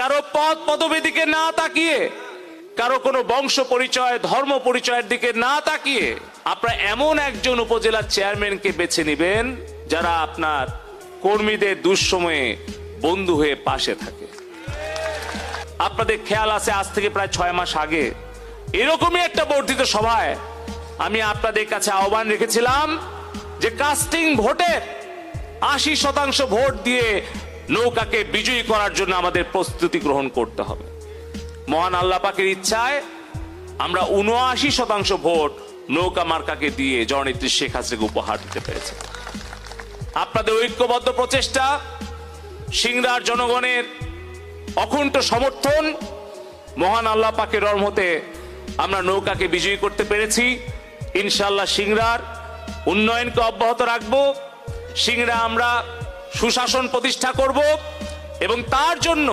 কারো পদ পদবীর দিকে না তাকিয়ে, কারো কোনো বংশ পরিচয় ধর্ম পরিচয়ের দিকে না তাকিয়ে আপনারা এমন একজন উপজেলার চেয়ারম্যানকে বেছে নেবেন যারা আপনার কর্মীদের দুঃসময়ে বন্ধু হয়ে পাশে থাকে। আপনাদের খেয়াল আছে, আজ থেকে প্রায় 6 মাস আগে এরকমই একটা বর্ধিত সভায় আমি আপনাদের কাছে আহ্বান রেখেছিলাম যে কাস্টিং ভোটের 80% ভোট দিয়ে নৌকাকে বিজয়ী করার জন্য আমাদের প্রস্তুতি গ্রহণ করতে হবে। মহান আল্লাহ পাকের ইচ্ছায় আমরা 79% ভোট নৌকা মার্কাকে দিয়ে জননেত্রী শেখ হাসিনাকে উপহার দিতে পেরেছি। আপনাদের ঐক্যবদ্ধ প্রচেষ্টা, সিংড়ার জনগণের অকুণ্ঠ সমর্থন, মহান আল্লাহ পাকের রহমতে আমরা নৌকাকে বিজয়ী করতে পেরেছি। ইনশাআল্লাহ সিংড়ার উন্নয়নকে অব্যাহত রাখবো, সিংড়া আমরা সুশাসন প্রতিষ্ঠা করব এবং তার জন্য